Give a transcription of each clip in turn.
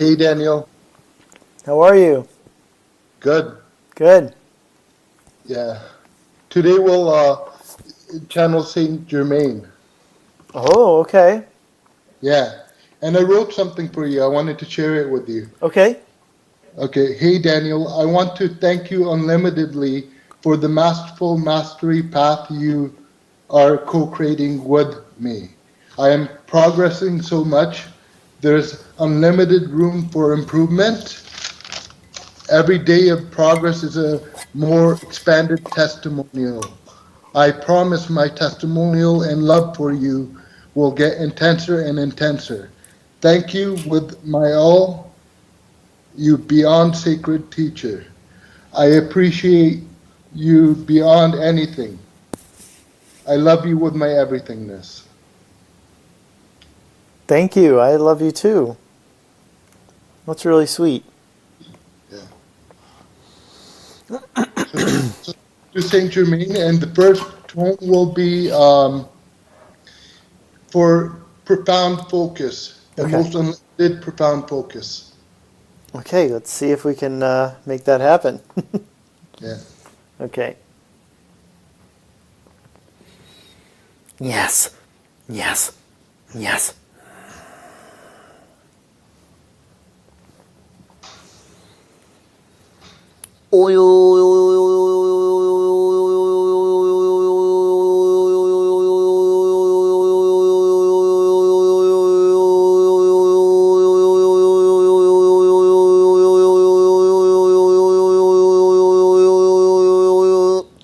Hey Daniel, How are you? good. Good. Yeah. Today we'll channel Saint Germain. Oh, okay. Yeah. And I wrote something for you. I wanted to share it with you. Okay. Okay. Hey Daniel, I want to thank you unlimitedly for the masterful mastery path you are co-creating with me. I am progressing so much. There's unlimited room for improvement. Every day of progress is a more expanded testimonial. I promise my testimonial and love for you will get intenser and intenser. Thank you with my all, you beyond sacred teacher. I appreciate you beyond anything. I love you with my everythingness. Thank you. I love you too. That's really sweet. Yeah. So to Saint Germain, and the first tone will be for profound focus, the Okay. most unlimited profound focus. Okay, let's see if we can make that happen. Yeah. Okay. Yes. Yes. Yes.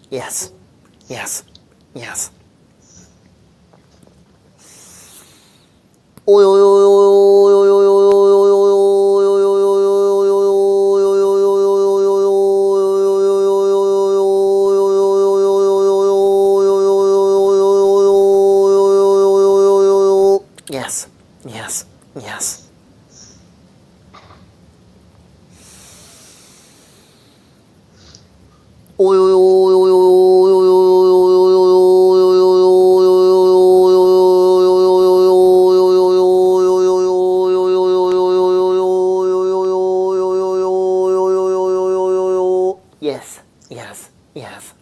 Yes. Yes. Yes. Yes. Yes. Yes. Yes. Yes. Yes.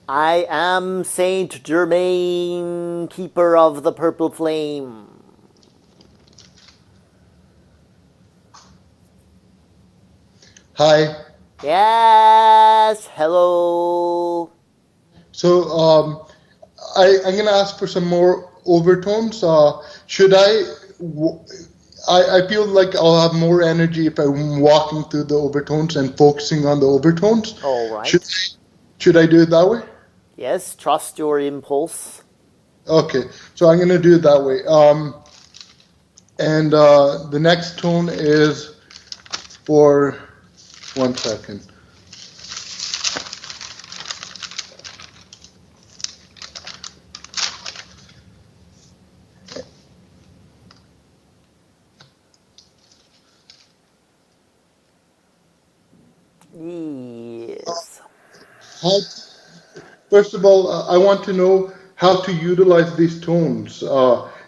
I am Saint Germain, keeper of the purple flame. Hi. Yes, hello. So I'm gonna ask for some more overtones. Should I feel like I'll have more energy if I'm walking through the overtones and focusing on the overtones. All Should right. should I do it that way? Yes, trust your impulse. Okay, so I'm gonna do it that way. And the next tone is for 1 second. Yes. How, first of all, I want to know how to utilize these tones.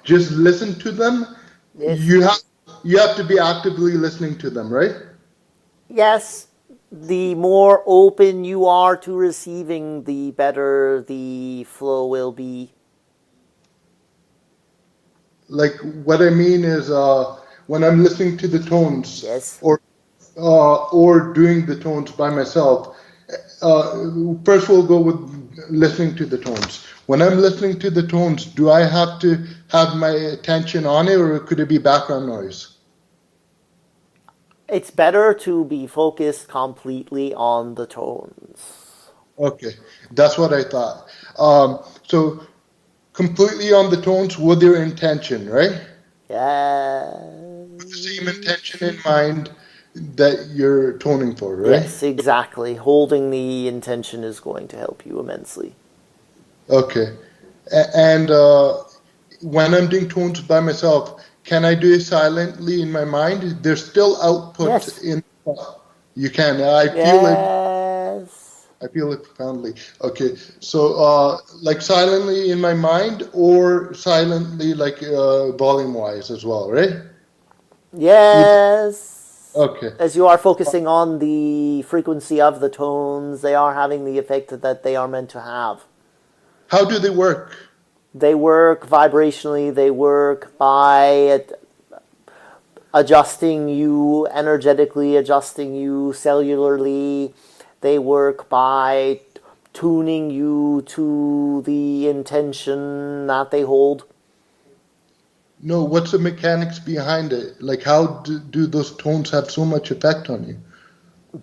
Just listen to them. Yes. You have you have to be actively listening to them, right? Yes, the more open you are to receiving, the better the flow will be. Like what I mean is when I'm listening to the tones Yes. or doing the tones by myself. First, we'll go with listening to the tones. When I'm listening to the tones, do I have to have my attention on it, or could it be background noise? It's better to be focused completely on the tones. Okay, that's what I thought. So completely on the tones with your intention, right? With the same Yes. intention in mind that you're toning for, right? Yes, exactly. Holding the intention is going to help you immensely. Okay. And when I'm doing tones by myself, can I do it silently in my mind? There's still output Yes. in. You can. I feel it. Yes. I feel it profoundly. Okay, so like silently in my mind, or silently like volume-wise as well, right? Yes. Okay. As you are focusing on the frequency of the tones, they are having the effect that they are meant to have. How do they work? They work vibrationally, they work by adjusting you energetically, adjusting you cellularly. They work by tuning you to the intention that they hold. No, what's the mechanics behind it? Like, how do those tones have so much effect on you?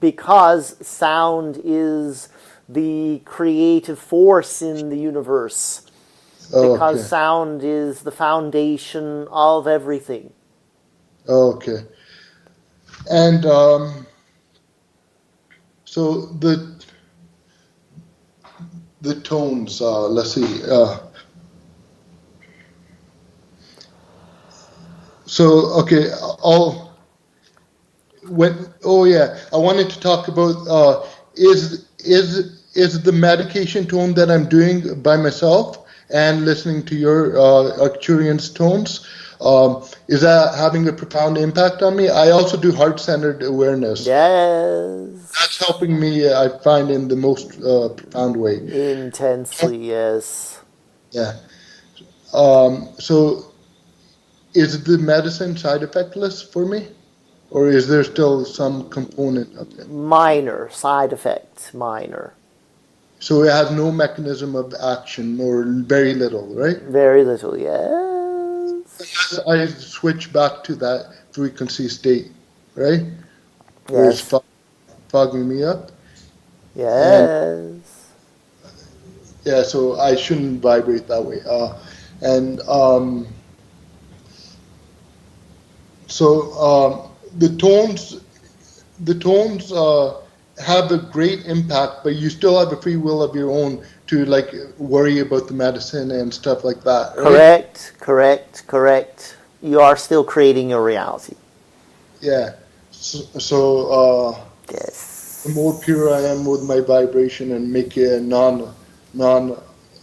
Because sound is the creative force in the universe. Oh, Because okay. sound is the foundation of everything. Oh, okay. And so the tones. Let's see. So okay, all when. Oh yeah, I wanted to talk about is the medication tone that I'm doing by myself and listening to your Arcturian's tones. Is that having a profound impact on me? I also do heart-centered awareness. That's Yes. helping me, I find, in the most profound way. Intensely, yes. Yeah. So is the medicine side effectless for me? Or is there still some component of it? Minor side effect, minor. So it has no mechanism of action or very little, right? Very little, yes. Unless I switch back to that frequency state, right? Where it's Yes. fogging me up. And Yes. yeah, so I shouldn't vibrate that way. And so the tones have a great impact, but you still have a free will of your own to like worry about the medicine and stuff like that, right? Correct, correct, correct. You are still creating your reality. Yeah. So the more Yes. pure I am with my vibration and make it a non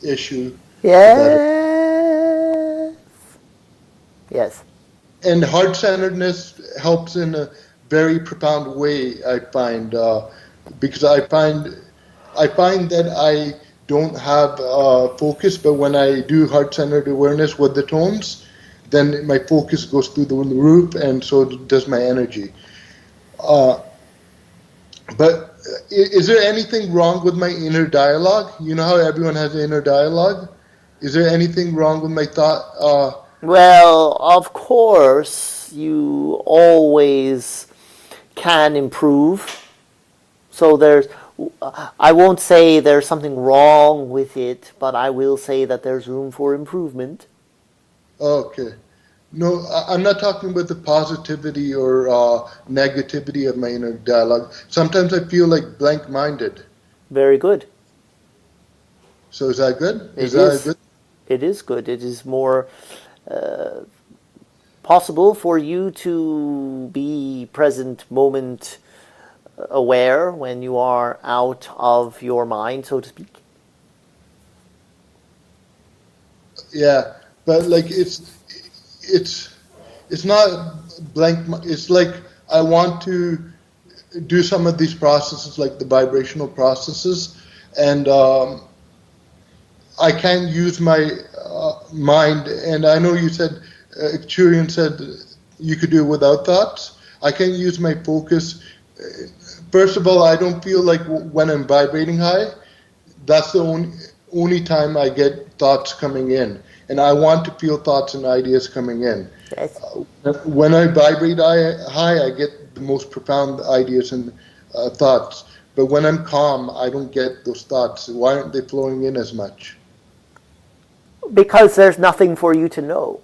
issue, the better. Yes. Yes. And heart centeredness helps in a very profound way. I find because I find that I don't have focus, but when I do heart centered awareness with the tones, then my focus goes through the roof, and so does my energy. Uh, but is there anything wrong with my inner dialogue? You know how everyone has inner dialogue? Is there anything wrong with my thought? Well, of course, you always can improve. So I won't say there's something wrong with it, but I will say that there's room for improvement. Okay. No, I'm not talking about the positivity or negativity of my inner dialogue. Sometimes I feel like blank-minded. Very good. So is that good? Is It that a is. good? It is good. It is more possible for you to be present moment aware when you are out of your mind, so to speak. Yeah, but like it's it's not blank. It's like I want to do some of these processes, like the vibrational processes, and I can't use my mind. And I know you said, Churian said you could do it without thoughts. I can't use my focus. First of all, I don't feel like when I'm vibrating high, that's the only time I get thoughts coming in. And I want to feel thoughts and ideas coming in. Yes. When I vibrate high, I get the most profound ideas and thoughts. But when I'm calm, I don't get those thoughts. Why aren't they flowing in as much? Because there's nothing for you to know.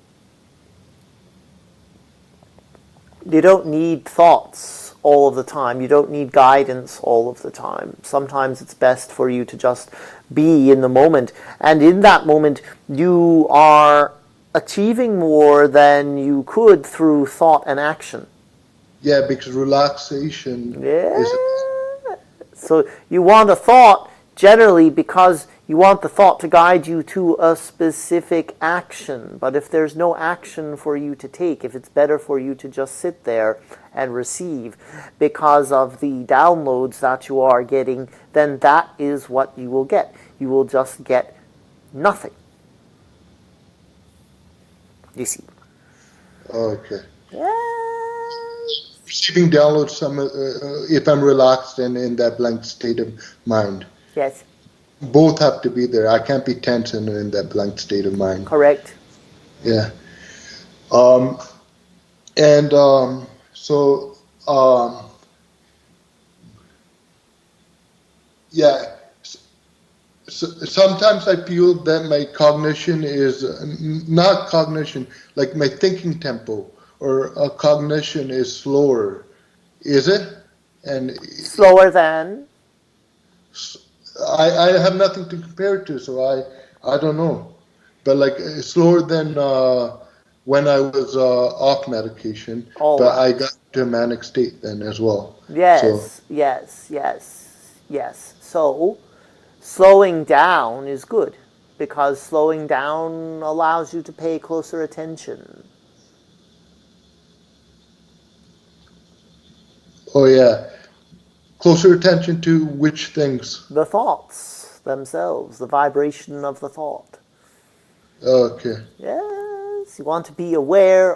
You don't need thoughts all of the time. You don't need guidance all of the time. Sometimes it's best for you to just be in the moment. And in that moment, you are achieving more than you could through thought and action. Yeah, because relaxation Yeah. is So you want a thought generally because you want the thought to guide you to a specific action. But if there's no action for you to take, if it's better for you to just sit there and receive because of the downloads that you are getting, then that is what you will get. You will just get nothing. You see. Okay. Yeah. Receiving downloads if I'm relaxed and in that blank state of mind. Yes. Both have to be there. I can't be tense and in that blank state of mind. Correct. Yeah. Yeah. So sometimes I feel that my cognition is not cognition, like my thinking tempo or cognition is slower. Is it? And Slower than? I have nothing to compare it to, so I don't know. But like slower than when I was off medication, All but I right. got to a manic state then as well. So Yes. So, slowing down is good because slowing down allows you to pay closer attention. oh yeah, closer attention to which things. The thoughts themselves, the vibration of the thought. Okay. Yes, you want to be aware.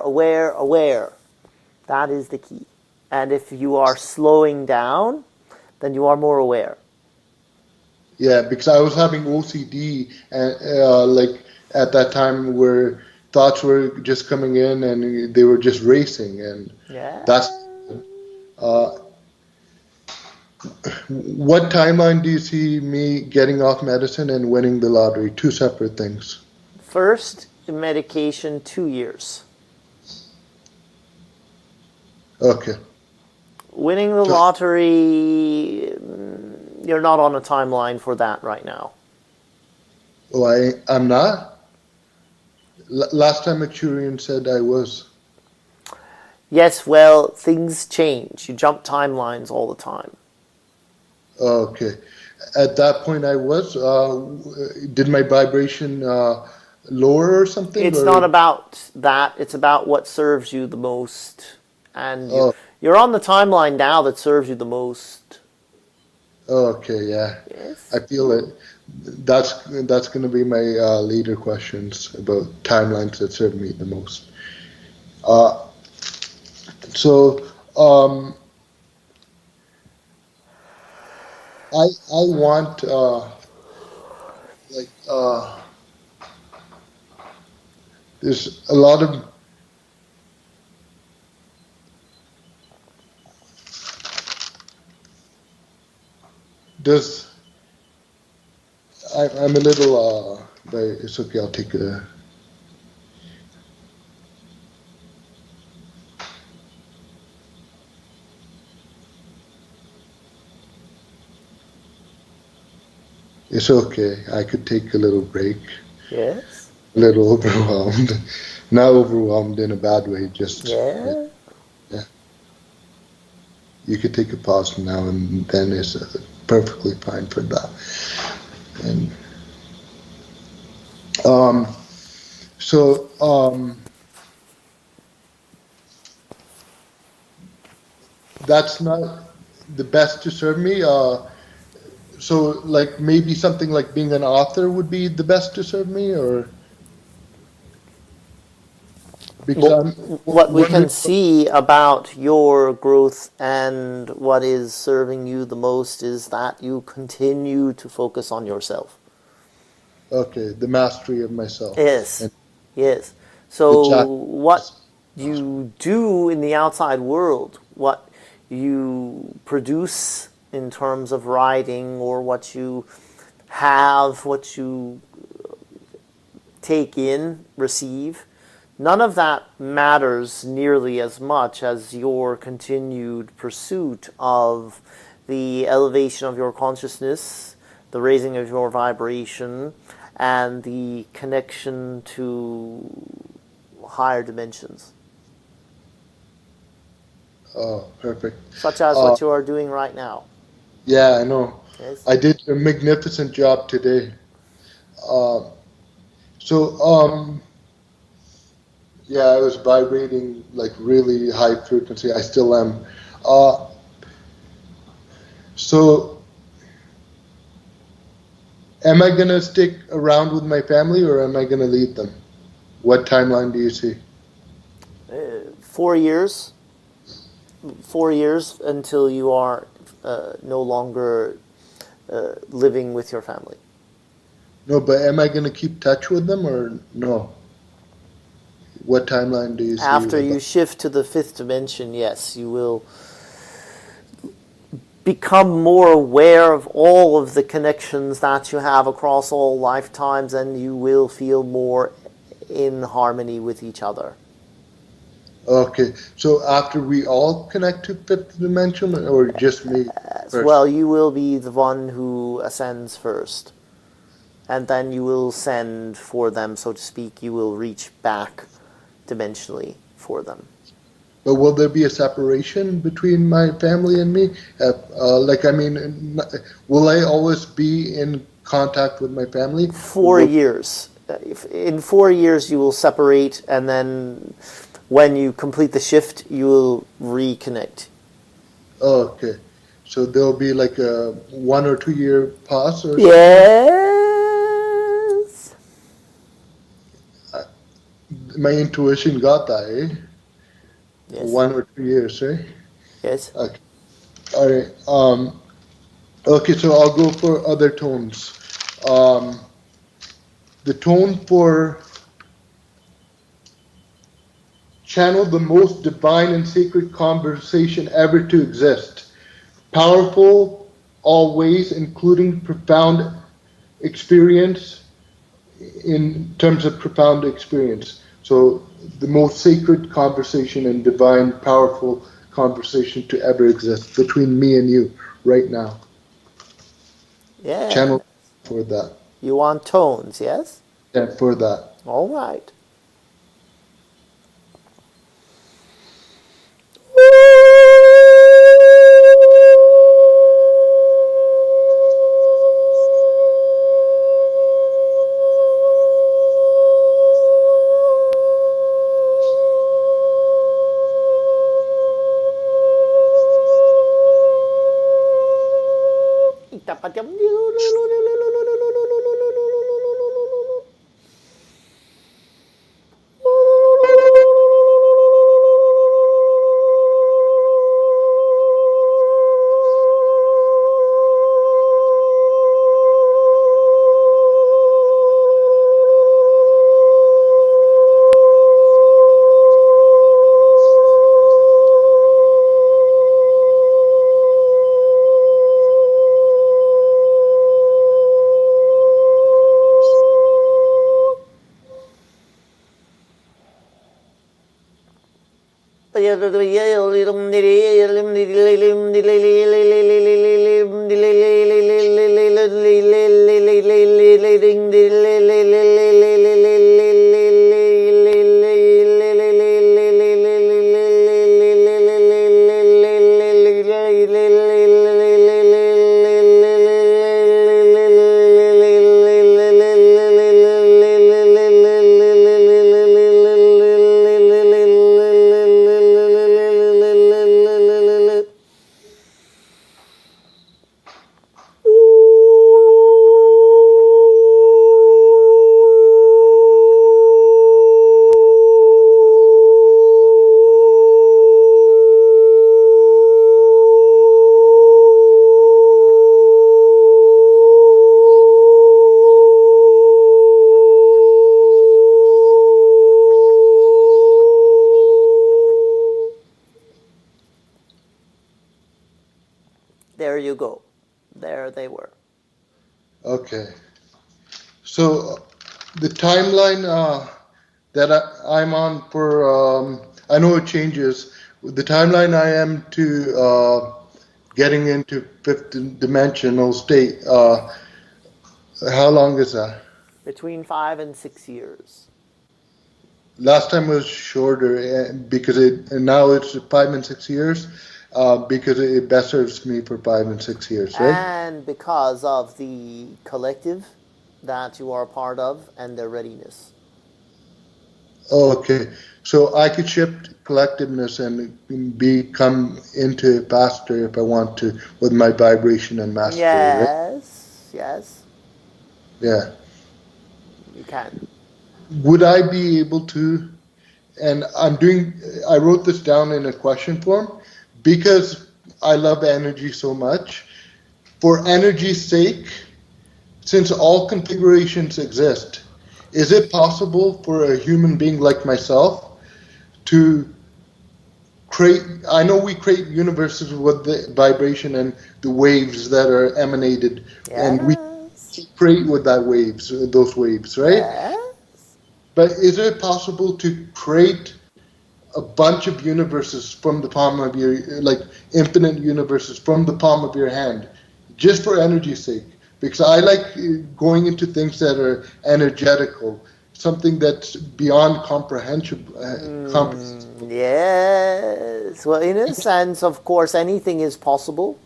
That is the key. And if you are slowing down, then you are more aware. Yeah, because I was having OCD and like at that time where thoughts were just coming in and they were just racing, and Yeah. that's uh, what timeline do you see me getting off medicine and winning the lottery? Two separate things. First, medication, 2 years. Okay. Winning the lottery, you're not on a timeline for that right now. Oh, I'm not? Last time Acturian said I was. Yes, well, things change. You jump timelines all the time. Okay. At that point I was. Did my vibration lower or something? It's Or? not about that. It's about what serves you the most. And Oh. you're on the timeline now that serves you the most. Okay, yeah. Yes. I feel it. That's going to be my later questions about timelines that serve me the most. So I want like there's a lot of does I'm a little but it's okay. I'll take a. It's okay. I could take a little break. Yes. A little overwhelmed. Not overwhelmed in a bad way, just Yeah. yeah. You could take a pause now and then is perfectly fine for that. And so that's not the best to serve me. So like maybe something like being an author would be the best to serve me, or because I'm What we can wondering. see about your growth and what is serving you the most is that you continue to focus on yourself. Okay, the mastery of myself Yes. and Yes. the So jack. what you do in the outside world, what you produce in terms of writing, or what you have, what you take in, receive, none of that matters nearly as much as your continued pursuit of the elevation of your consciousness, the raising of your vibration, and the connection to higher dimensions, Oh, perfect. such as what you are doing right now. Yeah, I know. Yes. I did a magnificent job today. Uh, so, yeah, I was vibrating like really high frequency. I still am. Uh, so, am I gonna stick around with my family or am I gonna leave them? What timeline do you see? 4 years. 4 years until you are no longer living with your family. No, but am I gonna keep touch with them or no? What timeline do you see After with you that? shift to the fifth dimension, yes, you will become more aware of all of the connections that you have across all lifetimes, and you will feel more in harmony with each other. Okay, so after we all connect to fifth dimension or just me As first? well, you will be the one who ascends first, and then you will send for them, so to speak. You will reach back dimensionally for them. But will there be a separation between my family and me? Like, I mean, will I always be in contact with my family? Or 4 years. In 4 years, you will separate, and then when you complete the shift, you will reconnect. oh, okay. So there'll be like a 1 or 2 year pause or something like Yes. that? My intuition got that, eh? Yes. 1 or 2 years, eh? Yes. Okay. All right. Okay, so I'll go for other tones. Um, the tone for channel the most divine and sacred conversation ever to exist. Powerful, all ways, including profound experience in terms of profound experience. So, the most sacred conversation and divine, powerful conversation to ever exist between me and you right now. Yeah. Channel for that. You want tones, yes? Yeah, for that. All right. There you go. There they were. Okay. So, the timeline that I'm on for, I know it changes. The timeline I am to getting into fifth dimensional state, how long is that? Between 5 and 6 years. Last time was shorter because and now it's 5 and 6 years. because it best serves me for 5 and 6 years, right? And because of the collective that you are a part of and their readiness. Okay, so I could shift collectiveness and become into it faster if I want to with my vibration and mastery, right? Yes, Yeah. you can. Would I be able to, and I wrote this down in a question form because I love energy so much. For energy's sake, since all configurations exist, is it possible for a human being like myself to create? I know we create universes with the vibration and the waves that are emanated, and we Yes. create with those waves, right? Yes. But is it possible to create a bunch of universes from the palm of your, like infinite universes from the palm of your hand, just for energy's sake? Because I like going into things that are energetical, something that's beyond comprehension. Yes. Well, in a sense, of course, anything is possible.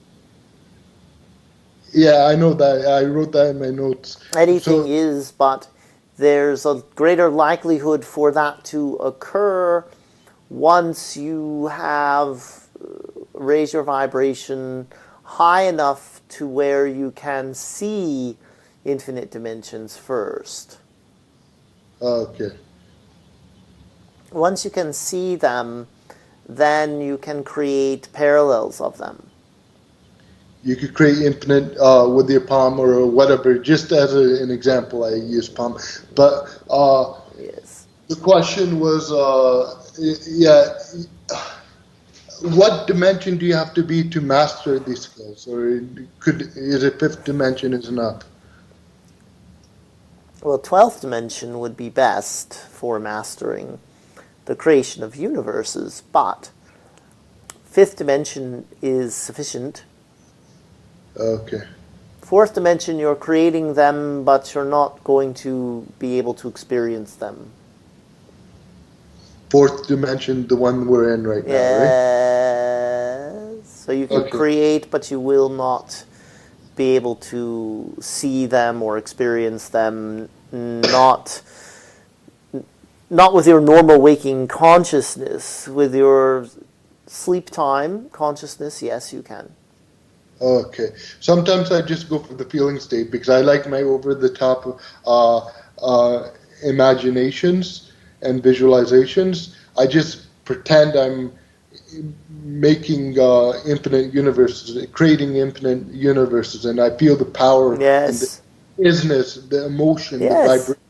Yeah, I know that. I wrote that in my notes. Anything So, is, but there's a greater likelihood for that to occur once you have raised your vibration high enough to where you can see infinite dimensions first. okay. Once you can see them, then you can create parallels of them. You could create infinite with your palm or whatever. Just as an example, I use palm. But Yes. the question was, what dimension do you have to be to master these skills, or is it fifth dimension is enough? Well, 12th dimension would be best for mastering the creation of universes, but 5th dimension is sufficient. Okay. 4th dimension, you're creating them, but you're not going to be able to experience them. Fourth dimension, the one we're in right now, right? Yes. So you can create, but you will not be able to see them or experience them, not with your normal waking consciousness. With your sleep time consciousness, yes, you can. Okay. Sometimes I just go for the feeling state because I like my over-the-top imaginations and visualizations. I just pretend I'm making infinite universes, creating infinite universes, and I feel the power and the Yes. isness, the emotion, the Yes. vibration,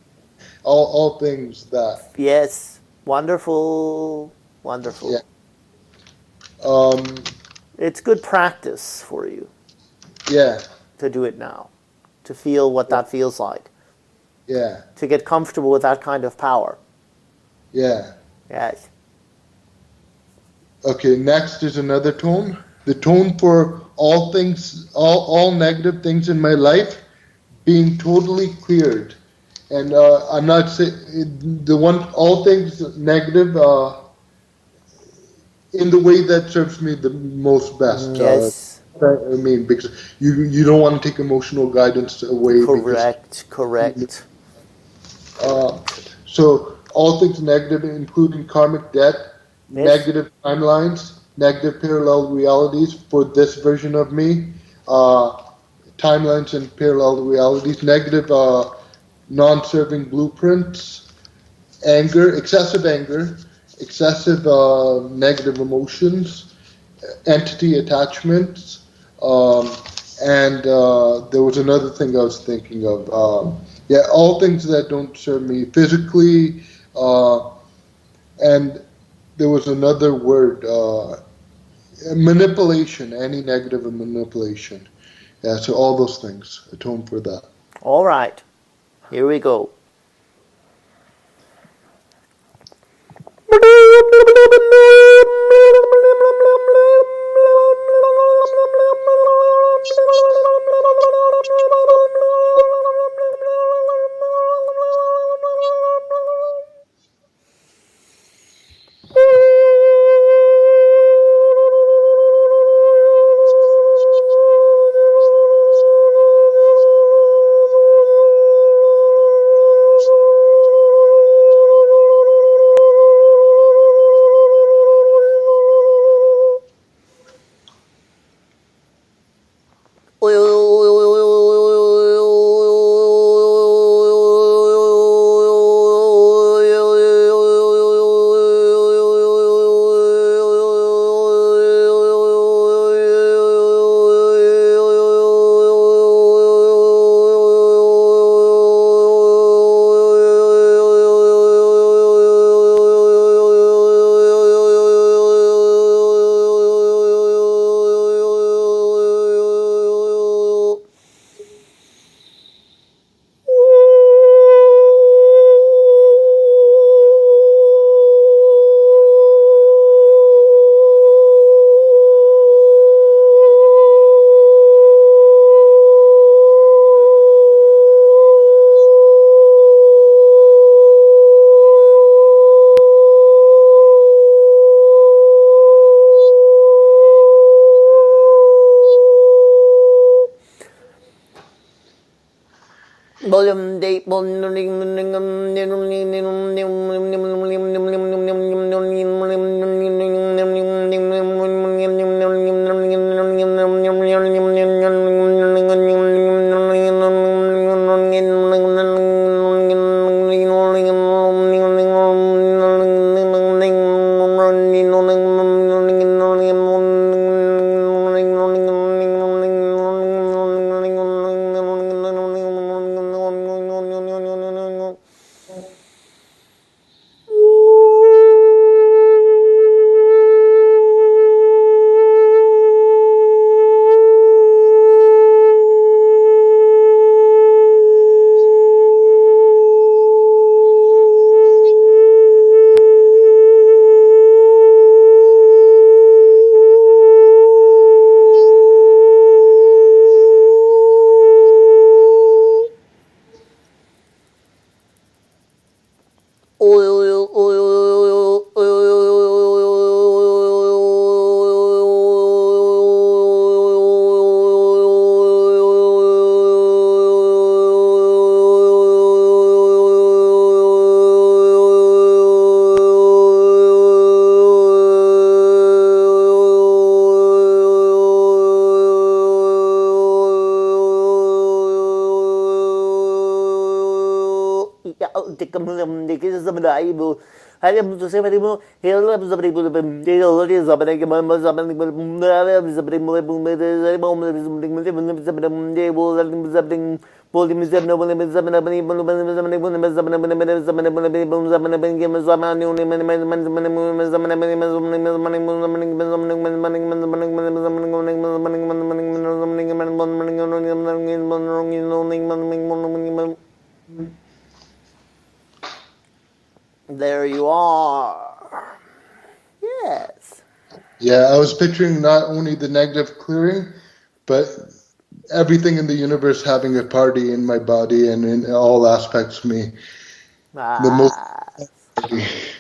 all things that. Yes. Wonderful. Wonderful. Yeah. It's good practice for you Yeah. to do it now, to feel what that feels like, Yeah. to get comfortable with that kind of power. Yeah. Yes. Okay, next is another tone. The tone for all things, all negative things in my life being totally cleared. And I'm not saying the one, all things negative in the way that serves me the most best. Yes. I mean, because you don't want to take emotional guidance away because. Correct. Uh, so all things negative, including karmic debt, Yes. negative timelines, negative parallel realities for this version of me, timelines and parallel realities, negative non-serving blueprints, excessive negative emotions, entity attachments, and there was another thing I was thinking of. All things that don't serve me physically, and there was another word, manipulation, any negative manipulation. Yeah, so all those things, atone for that. All right. Here we go. There you are. Yes. Yeah, I was picturing not only the negative clearing, but everything in the universe having a party in my body and in all aspects of me. The most, Ah, most.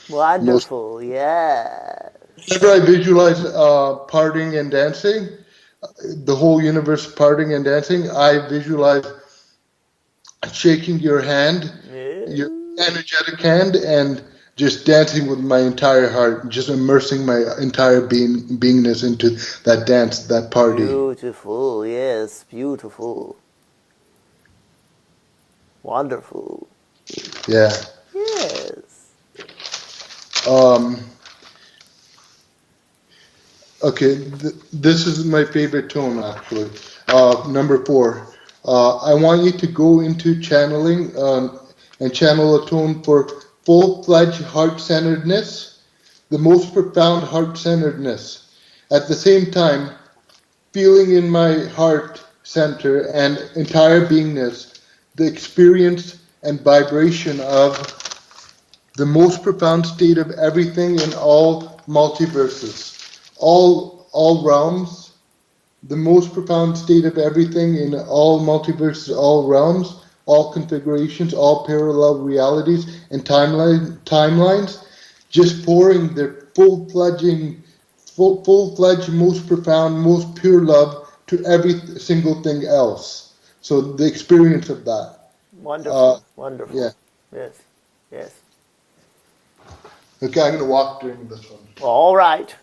wonderful. Yes. Whenever I visualize partying and dancing, the whole universe partying and dancing, I visualize shaking your hand, your energetic hand, and just dancing with my entire heart, just immersing my entire beingness into that dance, that party. Beautiful. Yes. Beautiful. Wonderful. Yeah. Yes. Um, okay, this is my favorite tone actually. Number 4. I want you to go into channeling and channel a tone for full-fledged heart-centeredness, the most profound heart-centeredness. At the same time, feeling in my heart center and entire beingness the experience and vibration of the most profound state of everything in all multiverses, all realms, the most profound state of everything in all multiverses, all realms, all configurations, all parallel realities and timelines, just pouring their full-fledged, most profound, most pure love to every single thing else. So the experience of that. Uh, Wonderful. yeah. Wonderful. Yes. Yes. Okay, I'm gonna walk during this one. All right.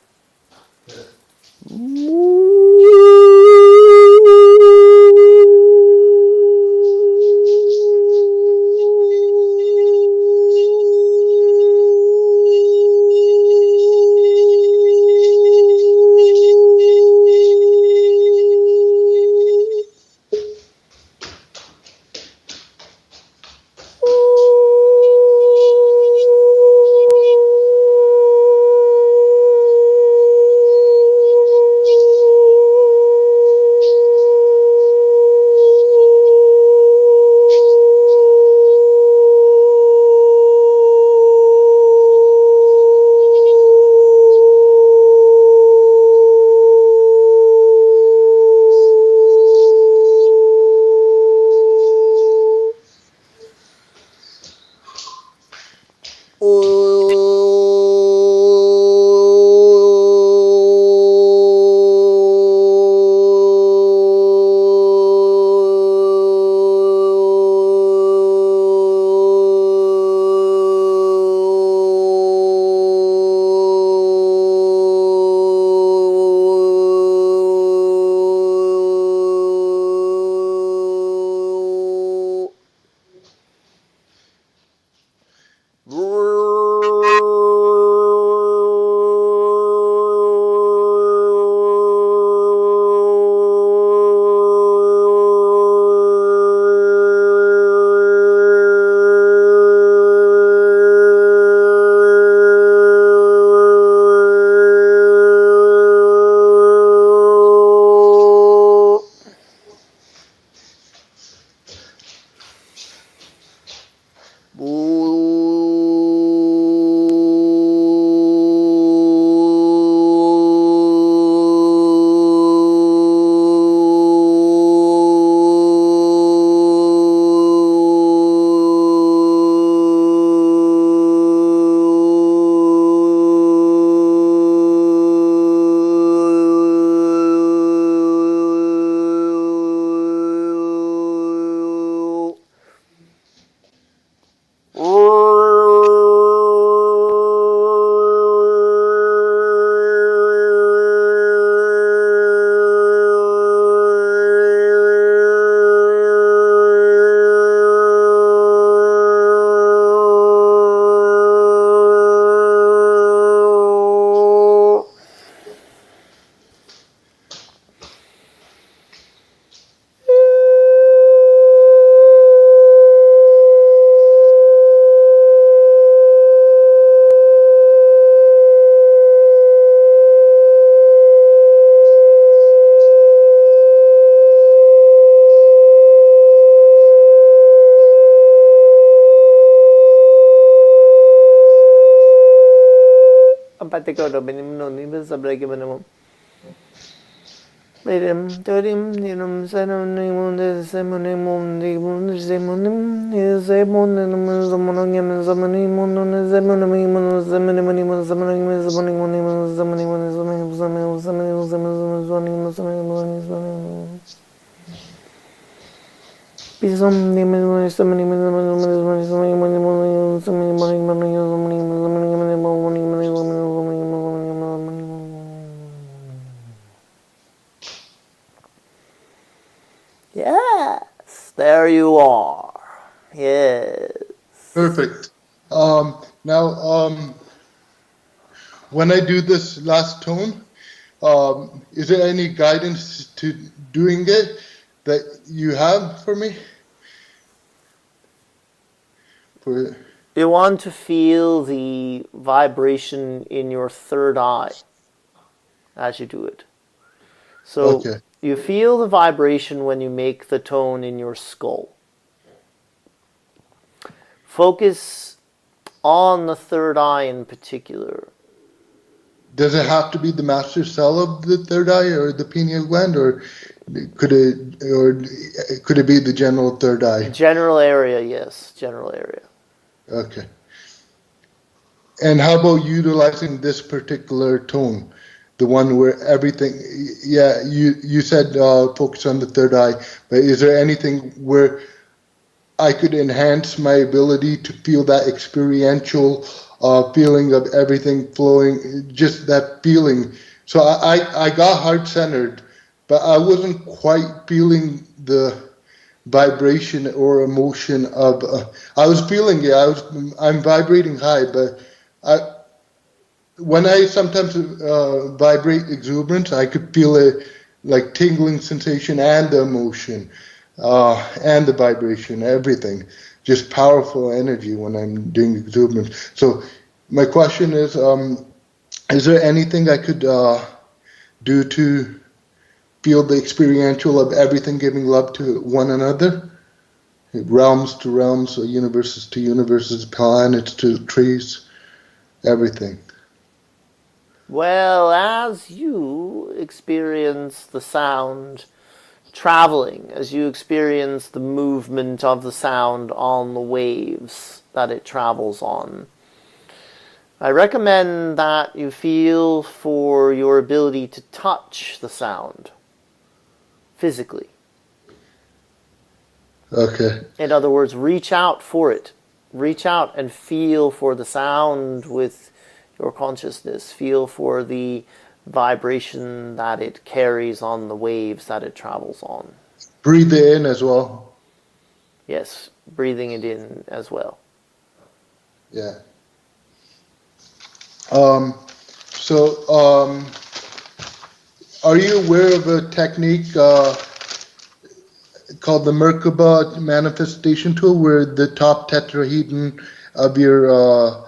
Yes, there you are. Yes. Perfect. Now, when I do this last tone, is there any guidance to doing it that you have for me? For You want to feel the vibration in your third eye as you do it. So okay, you feel the vibration when you make the tone in your skull. Focus on the third eye in particular. does it have to be the master cell of the third eye or the pineal gland, or could it be the general third eye? General area, yes, general area. Okay. And how about utilizing this particular tone, the one where everything? Yeah, you said focus on the third eye, but is there anything where I could enhance my ability to feel that experiential feeling of everything flowing, just that feeling? So I got heart centered, but I wasn't quite feeling the vibration or emotion of. I was feeling it. I'm vibrating high, but I when I sometimes vibrate exuberance, I could feel a like tingling sensation and the emotion, and the vibration, everything. Just powerful energy when I'm doing exuberance. So my question is there anything I could do to feel the experiential of everything giving love to one another? Realms to realms, universes to universes, planets to trees, everything. Well, as you experience the sound traveling, as you experience the movement of the sound on the waves that it travels on, I recommend that you feel for your ability to touch the sound physically. Okay. In other words, reach out for it. Reach out and feel for the sound with your consciousness. Feel for the vibration that it carries on the waves that it travels on. Breathe it in as well. Yes, breathing it in as well. Yeah. So, are you aware of a technique called the Merkaba manifestation tool, where the top tetrahedron of your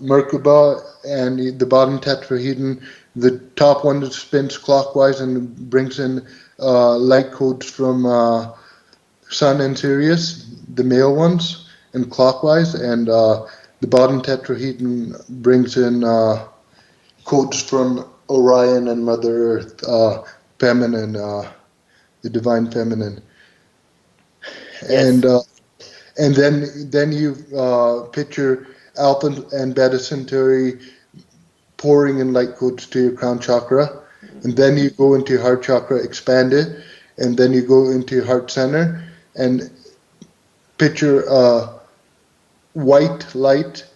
Merkaba and the bottom tetrahedron, the top one spins clockwise and brings in light codes from Sun and Sirius, the male ones, and clockwise, and the bottom tetrahedron brings in codes from Orion and Mother Earth, feminine, the divine feminine, Yes. and then you picture Alpha and Beta Centauri pouring in light codes to your crown chakra, and then you go into your heart chakra, expand it, and then you go into your heart center and picture white light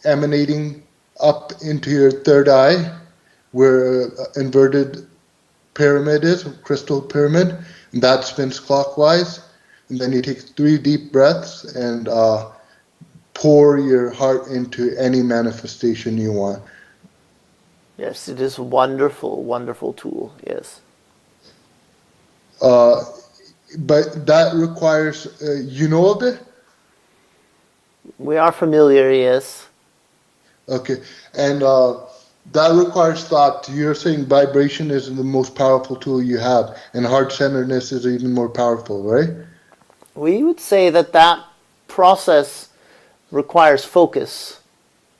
emanating up into your third eye, where inverted pyramid is, crystal pyramid, and that spins clockwise. And then you take 3 deep breaths and pour your heart into any manifestation you want. Yes, it is a wonderful, wonderful tool. Yes. But that requires, you know of it? We are familiar, yes. Okay. And that requires thought. You're saying vibration is the most powerful tool you have, and heart-centeredness is even more powerful, right? We would say that that process requires focus.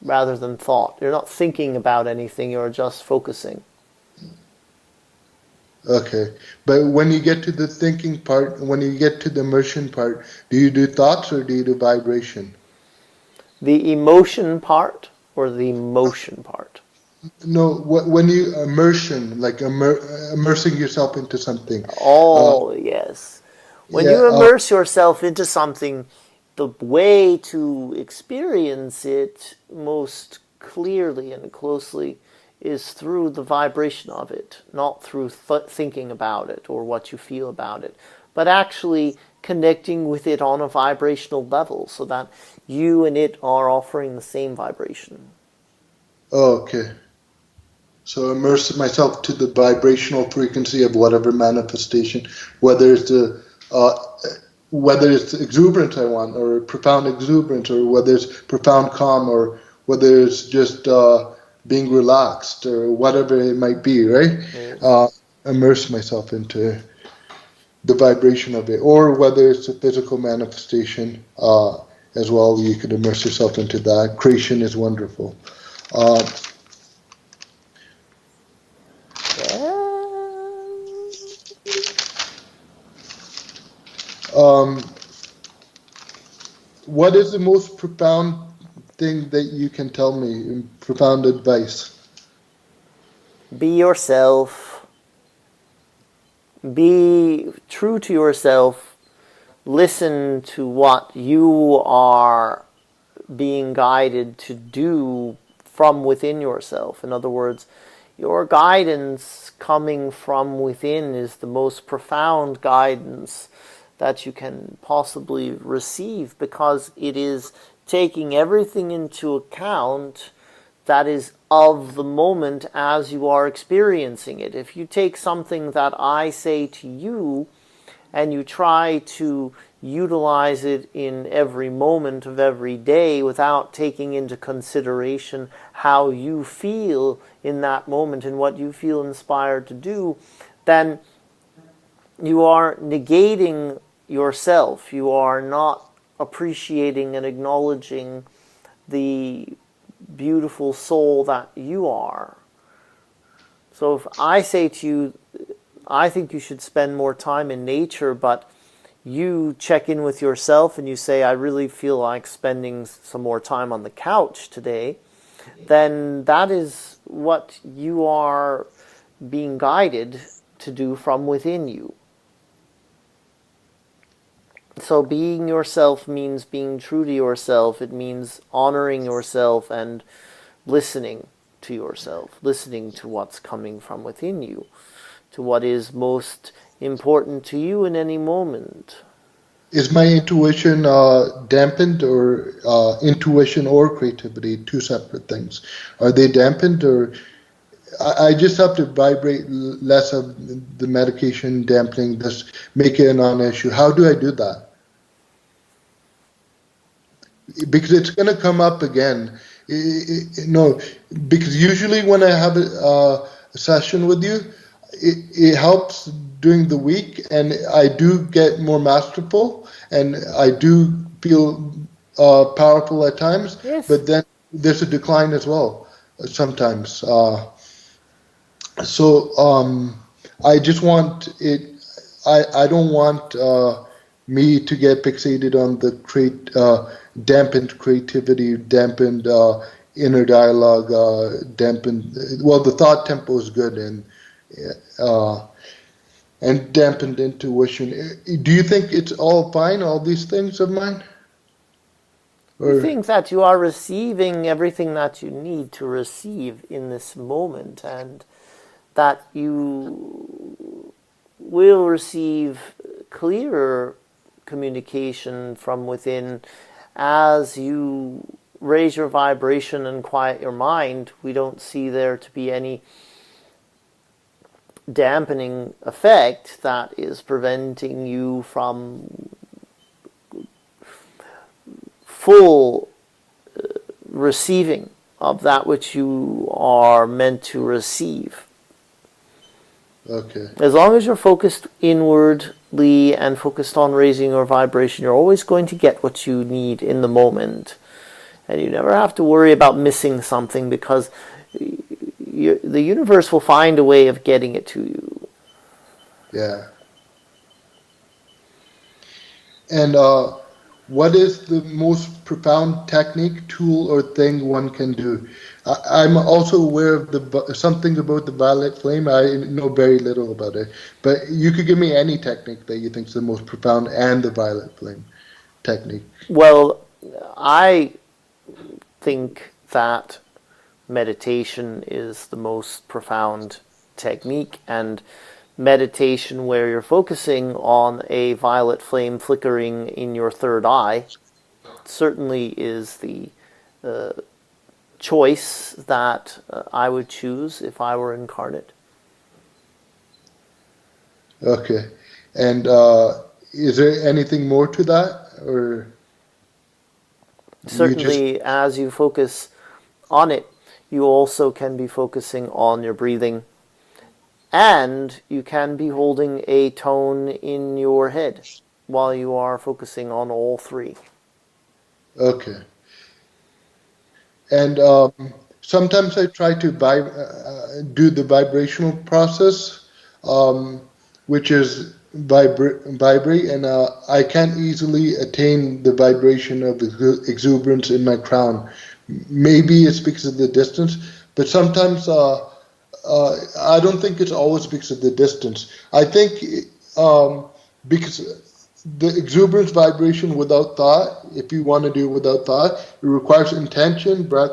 rather than thought. You're not thinking about anything, you're just focusing. Okay. But when you get to the thinking part, when you get to the immersion part, do you do thoughts or do you do vibration? The emotion part or the motion part? No, when you immersion, like immersing yourself into something. Oh, yes. When Yeah, you immerse yourself into something, the way to experience it most clearly and closely is through the vibration of it, not through thinking about it or what you feel about it, but actually connecting with it on a vibrational level so that you and it are offering the same vibration. okay. So immerse myself to the vibrational frequency of whatever manifestation, whether it's the whether it's exuberance I want, or profound exuberance, or whether it's profound calm, or whether it's just being relaxed, or whatever it might be, right? Yes. Immerse myself into the vibration of it, or whether it's a physical manifestation as well. You could immerse yourself into that. Creation is wonderful. Uh, um, what is the most profound thing that you can tell me? Profound advice. Be yourself. Be true to yourself. Listen to what you are being guided to do from within yourself. In other words, your guidance coming from within is the most profound guidance that you can possibly receive, because it is taking everything into account that is of the moment as you are experiencing it. If you take something that I say to you and you try to utilize it in every moment of every day without taking into consideration how you feel in that moment and what you feel inspired to do, then you are negating yourself. You are not appreciating and acknowledging the beautiful soul that you are. So if I say to you, I think you should spend more time in nature, but you check in with yourself and you say, I really feel like spending some more time on the couch today, then that is what you are being guided to do from within you. So being yourself means being true to yourself. It means honoring yourself and listening to yourself, listening to what's coming from within you, to what is most important to you in any moment. Is my intuition dampened, or intuition or creativity, two separate things? Are they dampened, or I just have to vibrate less of the medication dampening this, make it a non-issue? How do I do that? Because it's going to come up again. No, because usually when I have a session with you, it helps during the week, and I do get more masterful, and I do feel powerful at times. Yes. But then there's a decline as well sometimes. I just want it. I don't want me to get fixated on the dampened creativity, dampened inner dialogue, dampened. Well, the thought tempo is good, and dampened intuition. Do you think it's all fine, all these things of mine? I think that you are receiving everything that you need to receive in this moment, and that you will receive clearer communication from within as you raise your vibration and quiet your mind. We don't see there to be any dampening effect that is preventing you from full receiving of that which you are meant to receive. Okay. As long as you're focused inwardly and focused on raising your vibration, you're always going to get what you need in the moment. And you never have to worry about missing something because the universe will find a way of getting it to you. Yeah. And what is the most profound technique, tool, or thing one can do? I'm also aware of something about the violet flame. I know very little about it, but you could give me any technique that you think is the most profound and the violet flame technique. Well, I think that meditation is the most profound technique, and meditation where you're focusing on a violet flame flickering in your third eye certainly is the choice that I would choose if I were incarnate. Okay. And is there anything more to that, or you just Certainly, as you focus on it, you also can be focusing on your breathing, and you can be holding a tone in your head while you are focusing on all three. okay? And sometimes I try to do the vibrational process, which is vibrate, and I can't easily attain the vibration of exuberance in my crown. Maybe it's because of the distance, but sometimes I don't think it's always because of the distance. I think because the exuberance vibration without thought, if you want to do it without thought, it requires intention, breath,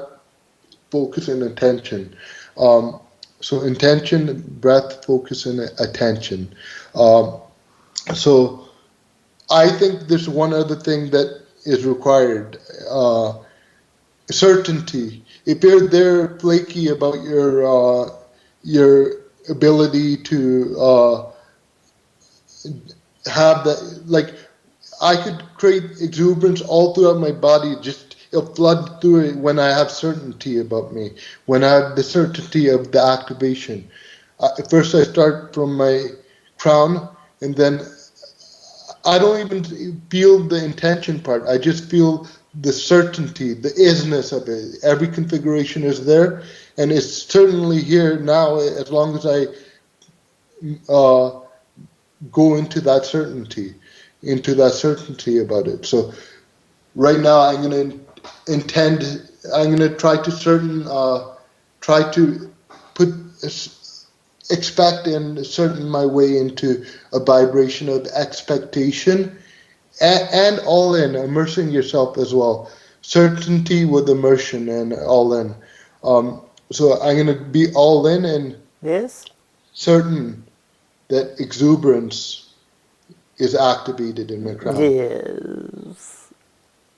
focus, and attention. So intention, breath, focus, and attention. So I think there's one other thing that is required. Certainty. If you're there flaky about your ability to have that, like I could create exuberance all throughout my body, just it'll flood through it when I have certainty about me, when I have the certainty of the activation. First I start from my crown, and then I don't even feel the intention part. I just feel the certainty, the isness of it. Every configuration is there, and it's certainly here now as long as I go into that certainty about it. So right now I'm going to I'm going to try to put, expect and certain my way into a vibration of expectation and all in, immersing yourself as well. Certainty with immersion and all in. So I'm going to be all in and Yes? certain that exuberance is activated in my crown. Yes.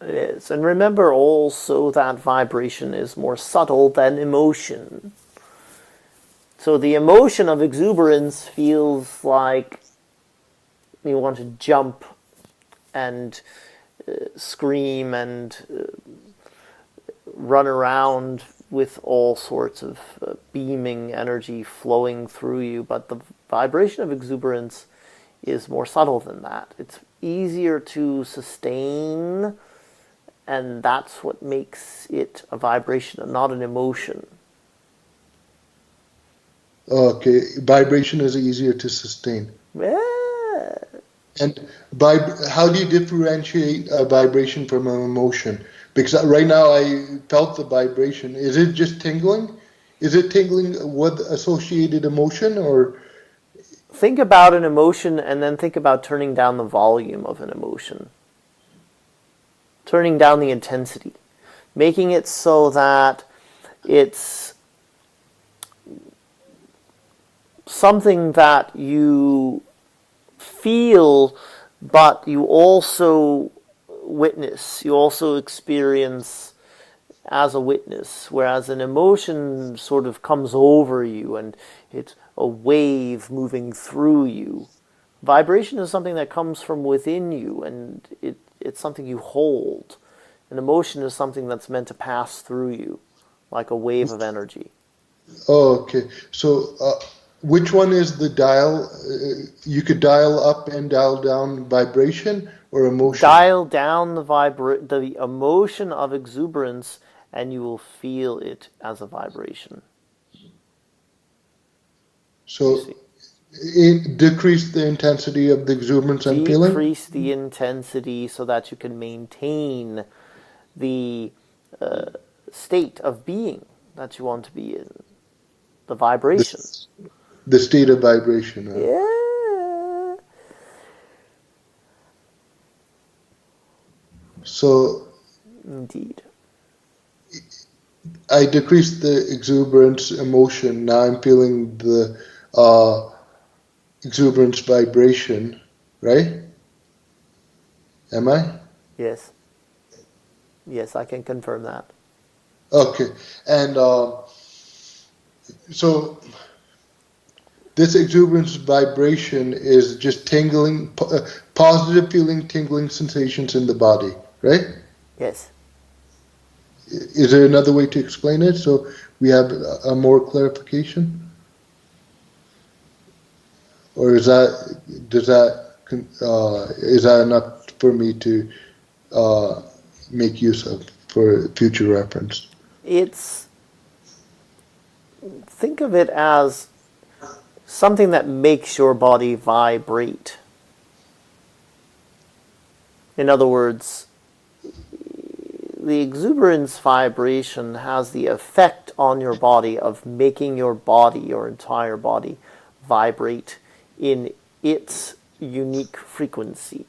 Yes. And remember also that vibration is more subtle than emotion. So the emotion of exuberance feels like you want to jump and scream and run around with all sorts of beaming energy flowing through you. But the vibration of exuberance is more subtle than that. It's easier to sustain, and that's what makes it a vibration and not an emotion. Okay, vibration is easier to sustain. Yeah. And how do you differentiate a vibration from an emotion? Because right now I felt the vibration. Is it just tingling? Is it tingling with associated emotion, or? Think about an emotion and then think about turning down the volume of an emotion. Turning down the intensity. Making it so that it's something that you feel, but you also witness, you also experience as a witness, whereas an emotion sort of comes over you and it's a wave moving through you. Vibration is something that comes from within you, and it's something you hold. An emotion is something that's meant to pass through you, like a wave of energy. Oh, okay. So which one is the dial? You could dial up and dial down vibration, or emotion? Dial down the emotion of exuberance, and you will feel it as a vibration. So decrease the intensity of the exuberance I'm feeling? Decrease the intensity so that you can maintain the state of being that you want to be in, the vibration. The state of vibration. Yeah. So Indeed. I decreased the exuberance emotion. Now I'm feeling the exuberance vibration, right? Am I? Yes. Yes, I can confirm that. Okay. And so this exuberance vibration is just tingling, positive feeling, tingling sensations in the body, right? Yes. Is there another way to explain it so we have a more clarification? Or is that enough for me to make use of for future reference? Think of it as something that makes your body vibrate. In other words, the exuberance vibration has the effect on your body of making your body, your entire body, vibrate in its unique frequency.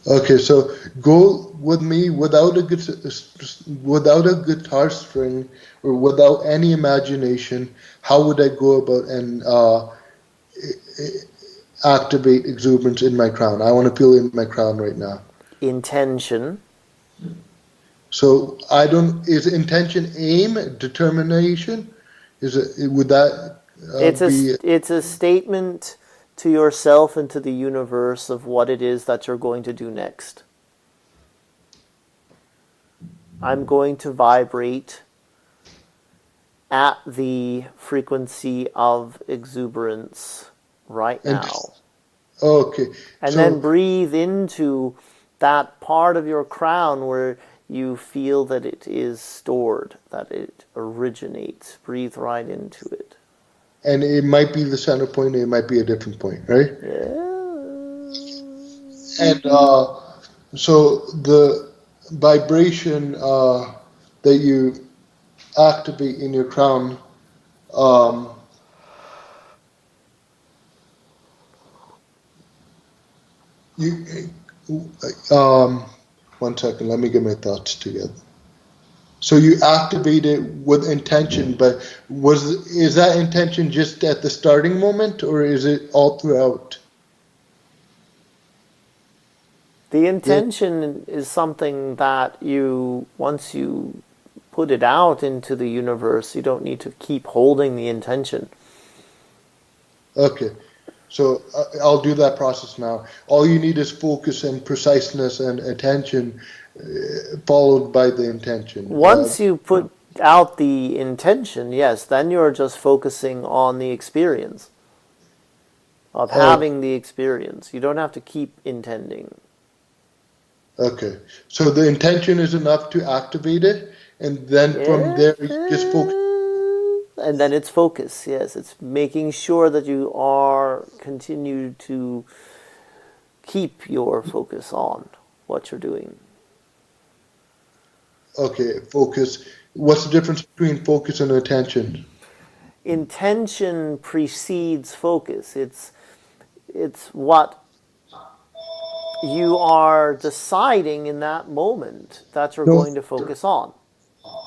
Okay, so go with me without a guitar string or without any imagination. How would I go about and activate exuberance in my crown? I want to feel it in my crown right now. Intention. So is intention aim, determination? Would that be? It's a statement to yourself and to the universe of what it is that you're going to do next. I'm going to vibrate at the frequency of exuberance right now. Okay. And then breathe into that part of your crown where you feel that it is stored, that it originates. Breathe right into it. And it might be the center point, it might be a different point, right? Yeah. And so the vibration that you activate in your crown, one second, let me get my thoughts together. So you activate it with intention, but is that intention just at the starting moment, or is it all throughout? The intention is something that once you put it out into the universe, you don't need to keep holding the intention. Okay, so I'll do that process now. All you need is focus and preciseness and attention, followed by the intention. Once you put out the intention, yes, then you're just focusing on the experience of having the experience. You don't have to keep intending. Okay, so the intention is enough to activate it, and then from there you just focus. And then it's focus, yes. It's making sure that you continue to keep your focus on what you're doing. Okay, focus. What's the difference between focus and attention? Intention precedes focus. It's what you are deciding in that moment that you're going to focus on.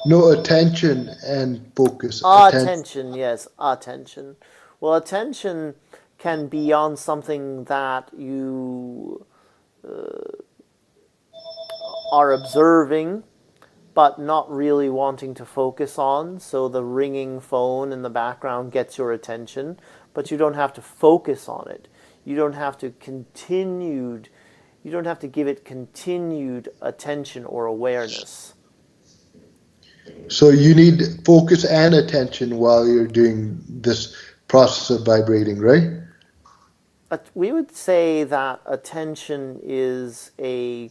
No, attention and focus. Attention, yes, attention. Well, attention can be on something that you are observing, but not really wanting to focus on. So the ringing phone in the background gets your attention, but you don't have to focus on it. You don't have to give it continued attention or awareness. So you need focus and attention while you're doing this process of vibrating, right? But we would say that attention is a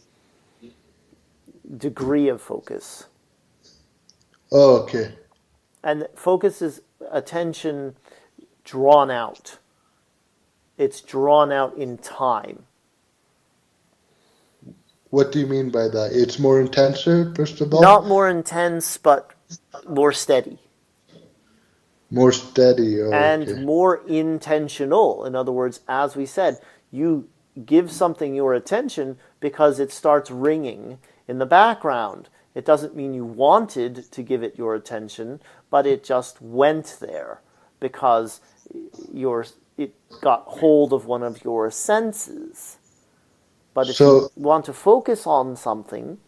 degree of focus. Oh, okay. And focus is attention drawn out. It's drawn out in time. What do you mean by that? It's more intensive, first of all? Not more intense, but more steady. More steady, And okay. more intentional. In other words, as we said, you give something your attention because it starts ringing in the background. It doesn't mean you wanted to give it your attention, but it just went there because it got hold of one of your senses. But if you want to focus on something,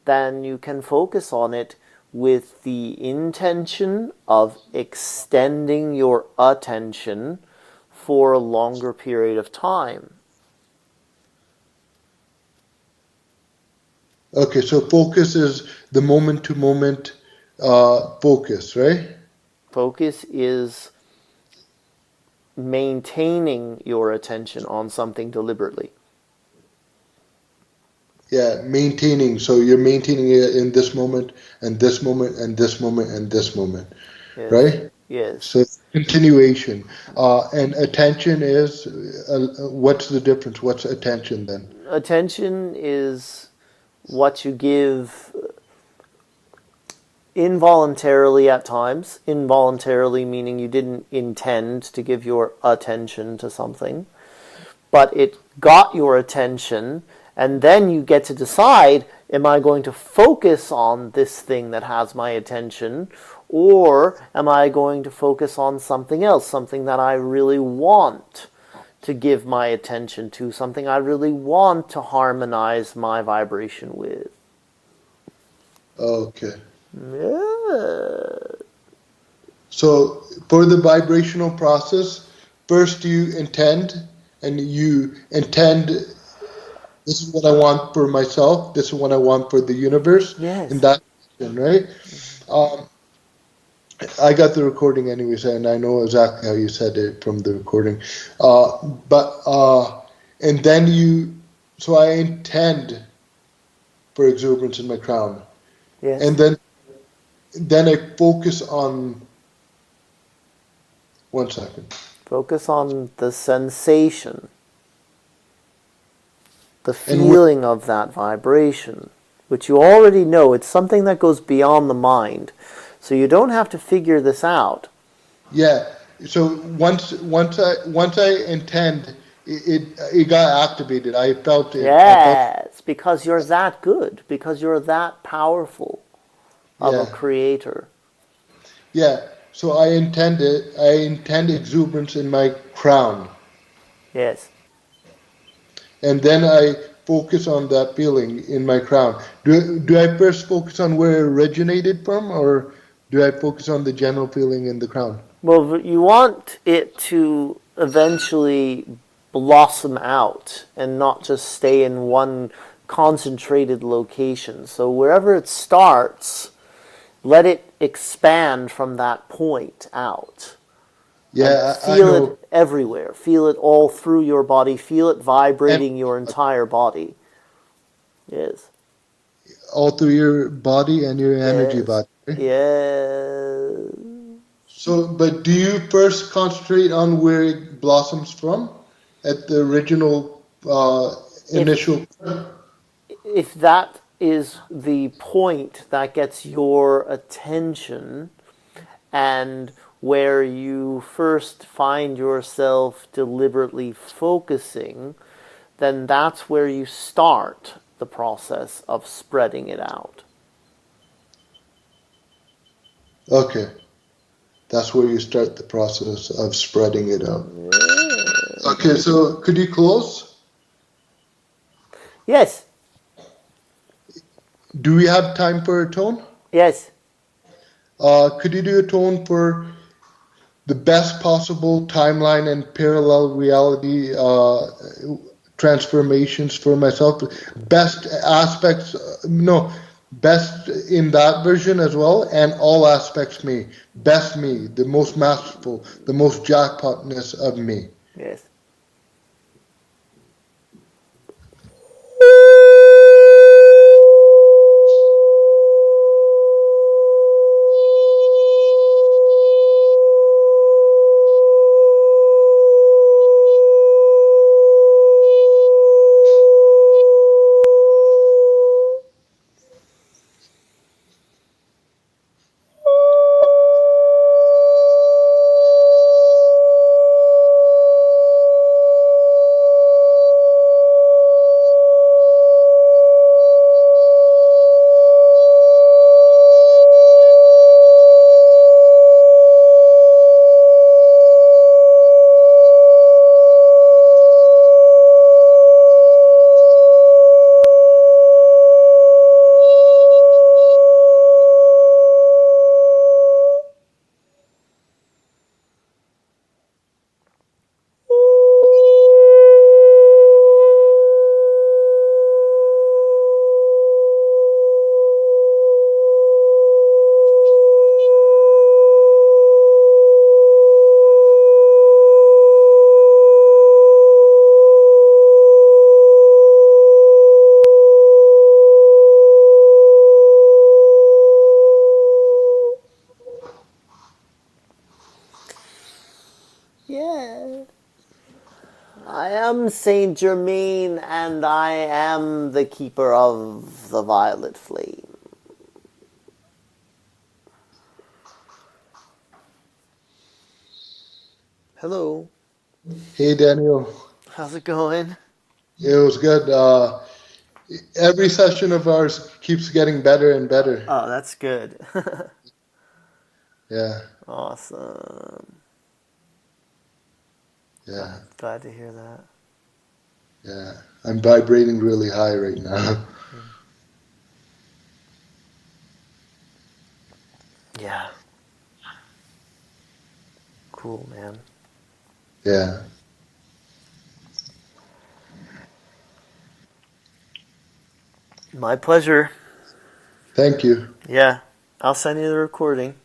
then you can focus on it with the intention of extending your attention for a longer period of time. Okay, so focus is the moment-to-moment focus, right? Focus is maintaining your attention on something deliberately. Yeah, maintaining. So you're maintaining it in this moment, and this moment, and this moment, and this moment, Yes. right? Yes. So continuation. And attention is, what's the difference? What's attention then? Attention is what you give involuntarily at times. Involuntarily meaning you didn't intend to give your attention to something, but it got your attention, and then you get to decide, am I going to focus on this thing that has my attention, or am I going to focus on something else, something that I really want to give my attention to, something I really want to harmonize my vibration with. Okay. Yeah. So for the vibrational process, first you intend, and you intend, this is what I want for myself, this is what I want for the universe, Yes. and that's right? I got the recording anyways, and I know exactly how you said it from the recording. And then so I intend for exuberance in my crown. Yes. And then I focus on, 1 second. Focus on the sensation, the feeling of that vibration, which you already know. It's something that goes beyond the mind. So you don't have to figure this out. Yeah. So once I intend, it got activated. I felt it. Yes, because you're that good, because you're that powerful of a creator. Yeah. So I intend it. I intend exuberance in my crown. Yes. And then I focus on that feeling in my crown. Do I first focus on where it originated from, or do I focus on the general feeling in the crown? Well, you want it to eventually blossom out and not just stay in one concentrated location. So wherever it starts, let it expand from that point out. Yeah, feel it everywhere. Feel it all through your body. Feel it vibrating your entire body. Yes. All through your body and your energy body. Yes. So, but do you first concentrate on where it blossoms from, at the original initial? If that is the point that gets your attention, and where you first find yourself deliberately focusing, then that's where you start the process of spreading it out. Okay. That's where you start the process of spreading it out. Yeah. Okay, so could you close? Yes. Do we have time for a tone? Yes. Could you do a tone for the best possible timeline and parallel reality transformations for myself? Best aspects, best in that version as well, and all aspects me, best me, the most masterful, the most jackpotness of me. Yes. Yeah. I am Saint Germain, and I am the keeper of the violet flame. Hello. Hey, Daniel. How's it going? It was good. Every session of ours keeps getting better and better. Oh, that's good. Yeah, Awesome. yeah, Glad to hear that. yeah. I'm vibrating really high right now. Yeah. Cool, man. Yeah. My pleasure. Thank you. Yeah. I'll send you the recording.